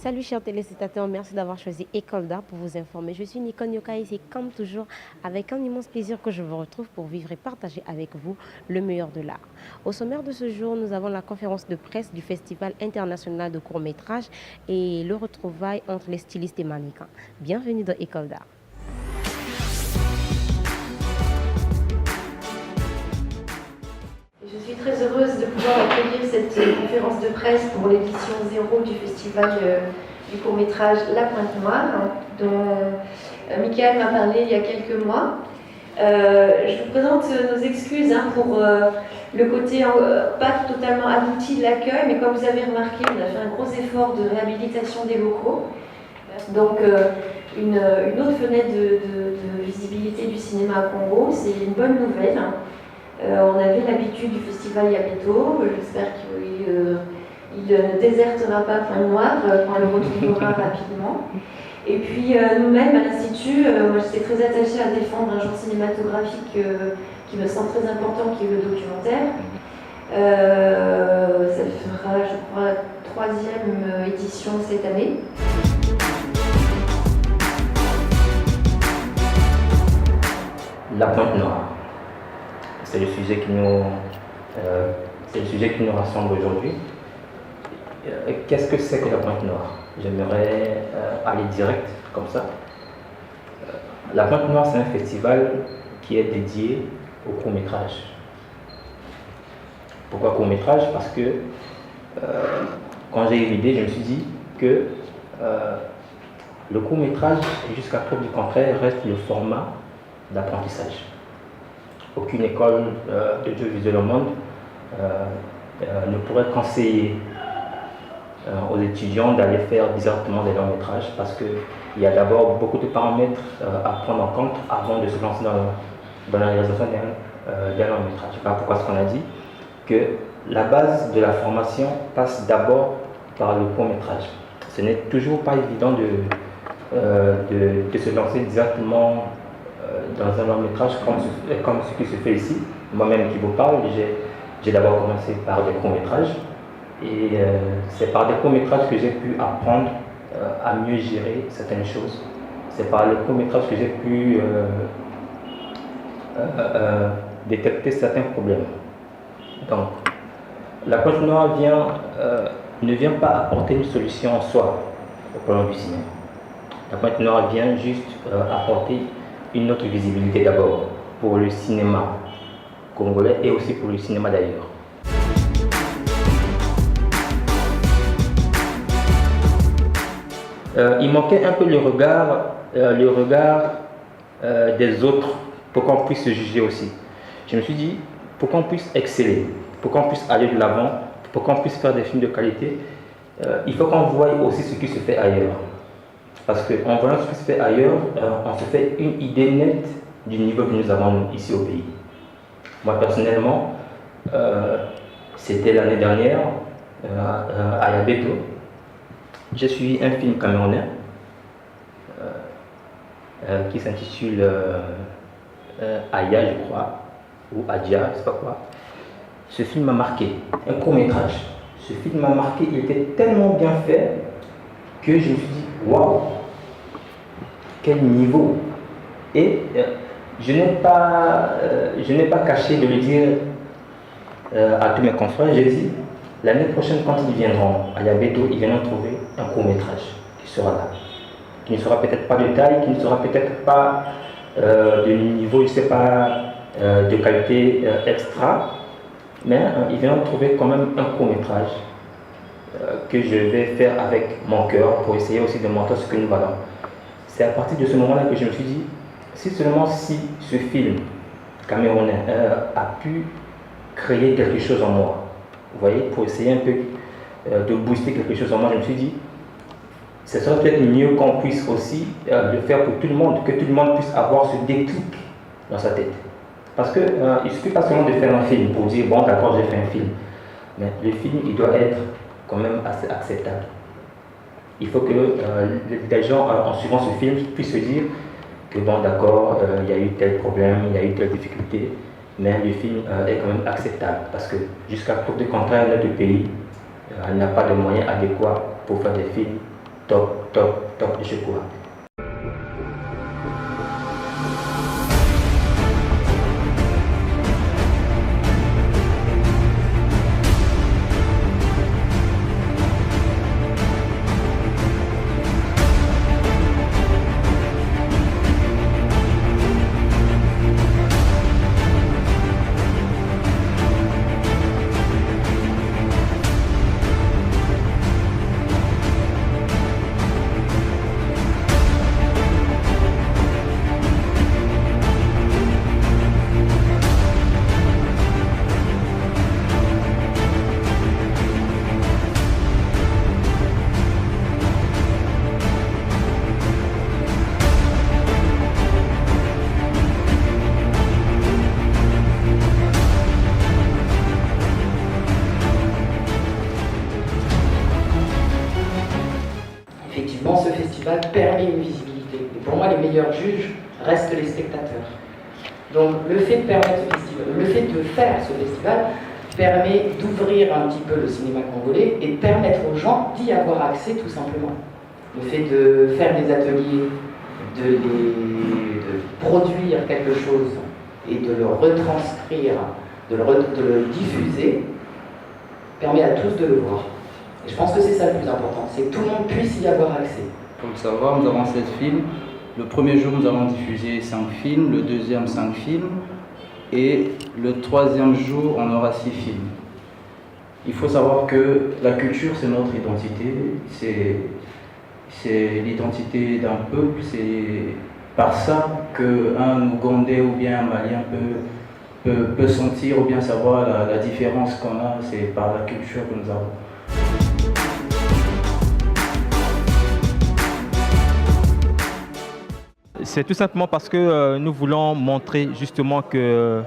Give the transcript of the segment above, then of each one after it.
Salut chers téléspectateurs, merci d'avoir choisi École d'Art pour vous informer. Je suis Nicole Yoka et c'est comme toujours avec un immense plaisir que je vous retrouve pour vivre et partager avec vous le meilleur de l'art. Au sommaire de ce jour, nous avons la conférence de presse du Festival international de court-métrage et le retrouvaille entre les stylistes et mannequins. Bienvenue dans École d'Art. Je suis très heureuse de pouvoir accueillir cette conférence de presse pour l'édition 0 du festival du court-métrage La Pointe Noire, dont Michael m'a parlé il y a quelques mois. Je vous présente nos excuses pour le côté pas totalement abouti de l'accueil, mais comme vous avez remarqué, on a fait un gros effort de réhabilitation des locaux. Donc une autre fenêtre de visibilité du cinéma à Congo, c'est une bonne nouvelle. On avait l'habitude du festival Yabeto, j'espère qu'il ne désertera pas Pointe Noire, qu'on le retrouvera rapidement. Et puis nous-mêmes à l'Institut, moi j'étais très attachée à défendre un genre cinématographique qui me semble très important, qui est le documentaire. Ça fera, je crois, la 3e édition cette année. La Pointe Noire. C'est le sujet qui nous rassemble aujourd'hui. Qu'est-ce que c'est que la Pointe Noire? J'aimerais aller direct comme ça. La Pointe Noire, c'est un festival qui est dédié au court-métrage. Pourquoi court-métrage? Parce que quand j'ai eu l'idée, je me suis dit que le court-métrage, jusqu'à preuve du contraire, reste le format d'apprentissage. Aucune école d'audiovisuel au monde ne pourrait conseiller aux étudiants d'aller faire directement des longs métrages parce qu'il y a d'abord beaucoup de paramètres à prendre en compte avant de se lancer dans la réalisation d'un long métrage. Voilà pourquoi ce qu'on a dit que la base de la formation passe d'abord par le court métrage. Ce n'est toujours pas évident de se lancer directement dans un long métrage comme ce qui se fait ici. Moi-même qui vous parle, j'ai d'abord commencé par des courts métrages et c'est par des courts métrages que j'ai pu apprendre à mieux gérer certaines choses. C'est par les courts métrages que j'ai pu détecter certains problèmes. Donc, la Pointe Noire ne vient pas apporter une solution en soi au problème du cinéma. La Pointe Noire vient juste apporter une autre visibilité d'abord pour le cinéma congolais et aussi pour le cinéma d'ailleurs. Il manquait un peu le regard des autres pour qu'on puisse se juger aussi. Je me suis dit, pour qu'on puisse exceller, pour qu'on puisse aller de l'avant, pour qu'on puisse faire des films de qualité, il faut qu'on voie aussi ce qui se fait ailleurs. Parce qu'en voyant ce qui se fait ailleurs, on se fait une idée nette du niveau que nous avons ici au pays. Moi personnellement, c'était l'année dernière à Yabeto. J'ai suivi un film camerounais qui s'intitule Aya, je crois, ou Adia, je ne sais pas quoi. Ce film m'a marqué, un court métrage. Ce film m'a marqué, il était tellement bien fait que je me suis dit, waouh, quel niveau! Et je n'ai pas caché de le dire à tous mes confrères. J'ai dit, l'année prochaine, quand ils viendront à Yabeto, ils viendront trouver un court-métrage qui sera là. Qui ne sera peut-être pas de taille, qui ne sera peut-être pas de niveau, je ne sais pas, de qualité extra, mais ils viendront trouver quand même un court-métrage que je vais faire avec mon cœur pour essayer aussi de montrer ce que nous valons. C'est à partir de ce moment-là que je me suis dit, si seulement si ce film camerounais a pu créer quelque chose en moi, vous voyez, pour essayer un peu de booster quelque chose en moi, je me suis dit, ce serait peut-être mieux qu'on puisse aussi le faire pour tout le monde, que tout le monde puisse avoir ce déclic dans sa tête. Parce qu'il ne suffit pas seulement de faire un film pour dire, bon d'accord, j'ai fait un film, mais le film, il doit être quand même assez acceptable. Il faut que les gens, en suivant ce film, puissent se dire que bon d'accord, il y a eu tel problème, il y a eu telle difficulté, mais le film est quand même acceptable parce que jusqu'à preuve du contraire, notre pays n'a pas de moyens adéquats pour faire des films top, top, top de chez quoi. Effectivement, ce festival permet une visibilité. Et pour moi, les meilleurs juges restent les spectateurs. Donc, le fait de faire ce festival permet d'ouvrir un petit peu le cinéma congolais et de permettre aux gens d'y avoir accès tout simplement. Le fait de faire des ateliers, de produire quelque chose et de le retranscrire, de le diffuser, permet à tous de le voir. Et je pense que c'est ça le plus important, c'est que tout le monde puisse y avoir accès. Pour le savoir, nous avons 7 films. Le premier jour, nous allons diffuser 5 films, le deuxième 5 films, et le troisième jour, on aura 6 films. Il faut savoir que la culture, c'est notre identité, c'est l'identité d'un peuple, c'est par ça qu'un Ougandais ou bien un Malien peut sentir ou bien savoir la différence qu'on a, c'est par la culture que nous avons. C'est tout simplement parce que nous voulons montrer justement que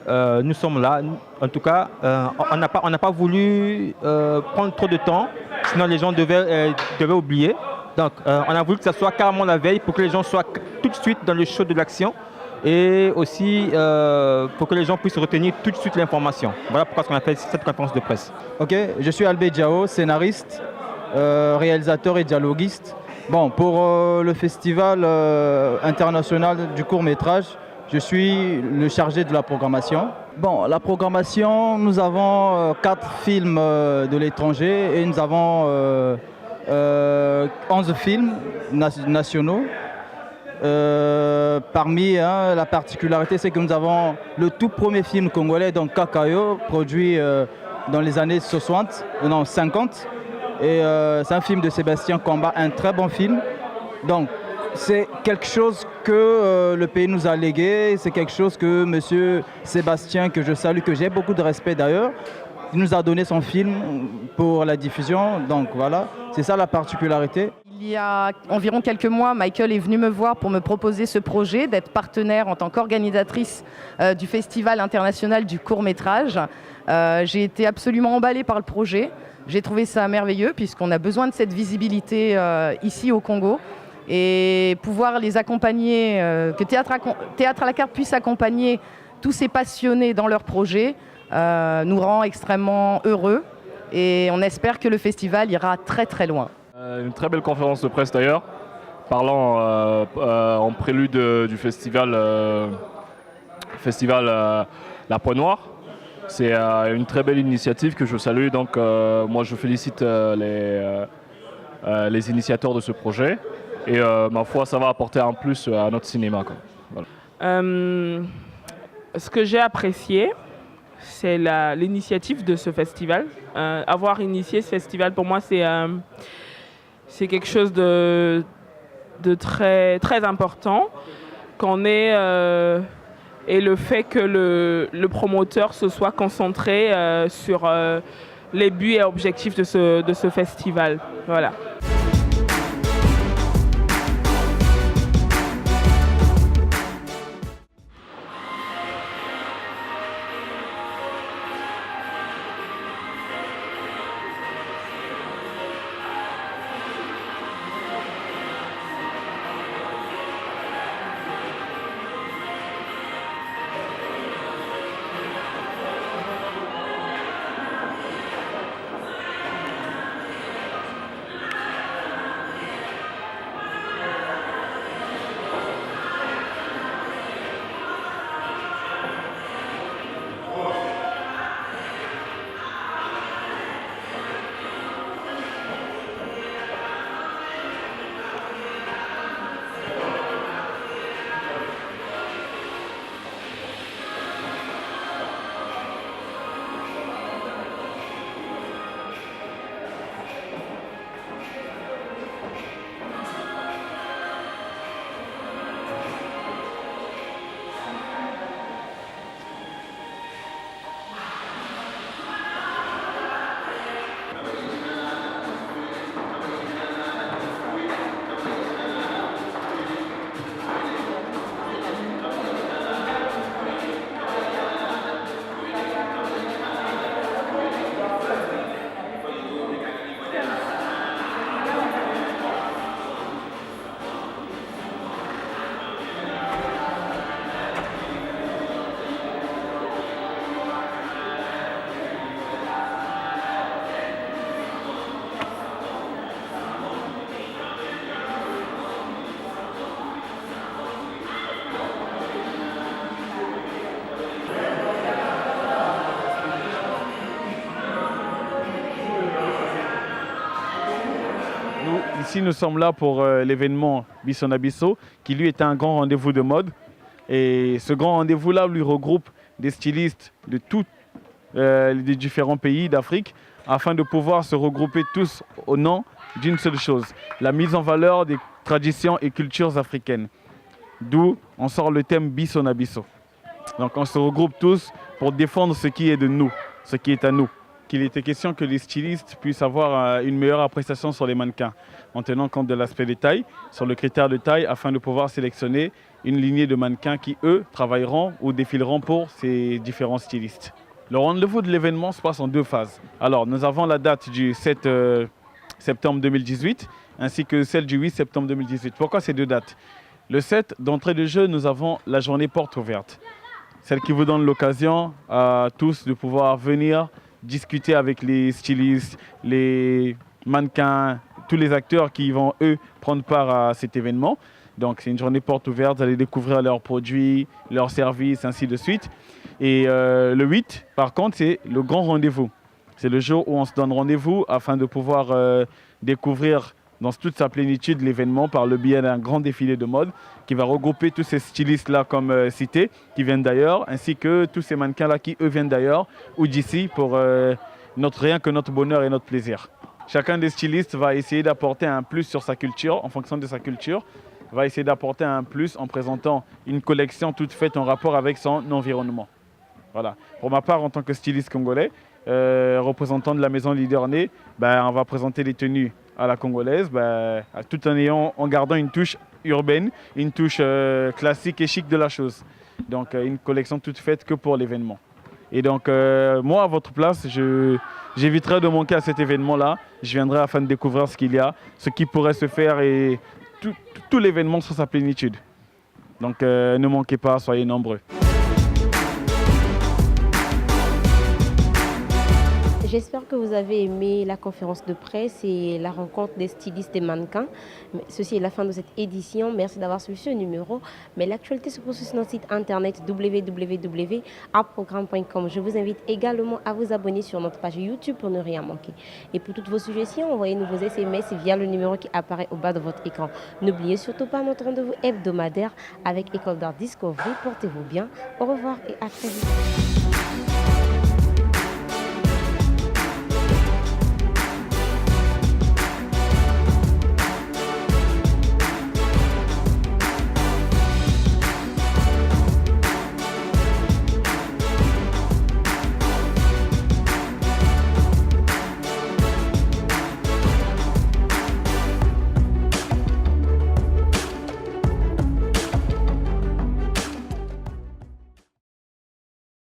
nous sommes là. En tout cas, on n'a pas voulu prendre trop de temps, sinon les gens devaient oublier. Donc on a voulu que ça soit carrément la veille pour que les gens soient tout de suite dans le show de l'action et aussi pour que les gens puissent retenir tout de suite l'information. Voilà pourquoi on a fait cette conférence de presse. Ok, je suis Albé Diao, scénariste, réalisateur et dialoguiste. Bon, pour le festival international du court-métrage, je suis le chargé de la programmation. Bon, la programmation, nous avons 4 films de l'étranger et nous avons 11 films nationaux. Parmi la particularité, c'est que nous avons le tout premier film congolais, donc Kakayo, produit dans les années 50. Et c'est un film de Sébastien Combat, un très bon film. Donc c'est quelque chose que le pays nous a légué, c'est quelque chose que monsieur Sébastien, que je salue, que j'ai beaucoup de respect d'ailleurs, il nous a donné son film pour la diffusion. Donc voilà, c'est ça la particularité. Il y a environ quelques mois, Michael est venu me voir pour me proposer ce projet, d'être partenaire en tant qu'organisatrice du Festival international du court-métrage. J'ai été absolument emballée par le projet. J'ai trouvé ça merveilleux puisqu'on a besoin de cette visibilité ici au Congo et pouvoir les accompagner, que Théâtre à la carte puisse accompagner tous ces passionnés dans leur projet nous rend extrêmement heureux et on espère que le festival ira très très loin. Une très belle conférence de presse d'ailleurs, parlant en prélude du festival La Pointe Noire. C'est une très belle initiative que je salue, donc moi je félicite les initiateurs de ce projet et ma foi ça va apporter un plus à notre cinéma, quoi. Voilà. Ce que j'ai apprécié, c'est l'initiative de ce festival. Avoir initié ce festival, pour moi, c'est quelque chose de très, très important qu'on ait... et le fait que le promoteur se soit concentré sur les buts et objectifs de ce festival. Voilà. ici, nous sommes là pour l'événement Bissonabisso, qui lui est un grand rendez-vous de mode. Et ce grand rendez-vous-là lui regroupe des stylistes de tous les différents pays d'Afrique afin de pouvoir se regrouper tous au nom d'une seule chose, la mise en valeur des traditions et cultures africaines. D'où on sort le thème Bissonabisso. Donc on se regroupe tous pour défendre ce qui est de nous, ce qui est à nous. Qu'il était question que les stylistes puissent avoir une meilleure appréciation sur les mannequins, en tenant compte de l'aspect des tailles, sur le critère de taille, afin de pouvoir sélectionner une lignée de mannequins qui, eux, travailleront ou défileront pour ces différents stylistes. Le rendez-vous de l'événement se passe en 2 phases. Alors, nous avons la date du 7 septembre 2018, ainsi que celle du 8 septembre 2018. Pourquoi ces 2 dates? Le 7, d'entrée de jeu, nous avons la journée porte ouverte. Celle qui vous donne l'occasion à tous de pouvoir venir discuter avec les stylistes, les mannequins, tous les acteurs qui vont, eux, prendre part à cet événement. Donc c'est une journée porte ouverte, vous allez découvrir leurs produits, leurs services, ainsi de suite. Et le 8, par contre, c'est le grand rendez-vous. C'est le jour où on se donne rendez-vous afin de pouvoir découvrir dans toute sa plénitude l'événement par le biais d'un grand défilé de mode qui va regrouper tous ces stylistes-là comme cités, qui viennent d'ailleurs, ainsi que tous ces mannequins-là qui, eux, viennent d'ailleurs ou d'ici pour rien que notre bonheur et notre plaisir. Chacun des stylistes va essayer d'apporter un plus sur sa culture, en fonction de sa culture, va essayer d'apporter un plus en présentant une collection toute faite en rapport avec son environnement. Voilà. Pour ma part, en tant que styliste congolais, représentant de la maison Leader-Né, on va présenter les tenues à la congolaise, tout en gardant une touche urbaine, une touche classique et chic de la chose. Donc une collection toute faite que pour l'événement. Et donc moi, à votre place, j'éviterai de manquer à cet événement-là. Je viendrai afin de découvrir ce qu'il y a, ce qui pourrait se faire et tout l'événement sur sa plénitude. Donc ne manquez pas, soyez nombreux. J'espère que vous avez aimé la conférence de presse et la rencontre des stylistes et mannequins. Ceci est la fin de cette édition. Merci d'avoir suivi ce numéro. Mais l'actualité se poursuit sur notre site internet www.artprogramme.com. Je vous invite également à vous abonner sur notre page YouTube pour ne rien manquer. Et pour toutes vos suggestions, envoyez-nous vos SMS via le numéro qui apparaît au bas de votre écran. N'oubliez surtout pas notre rendez-vous hebdomadaire avec École d'Art Discovery. Portez-vous bien. Au revoir et à très vite.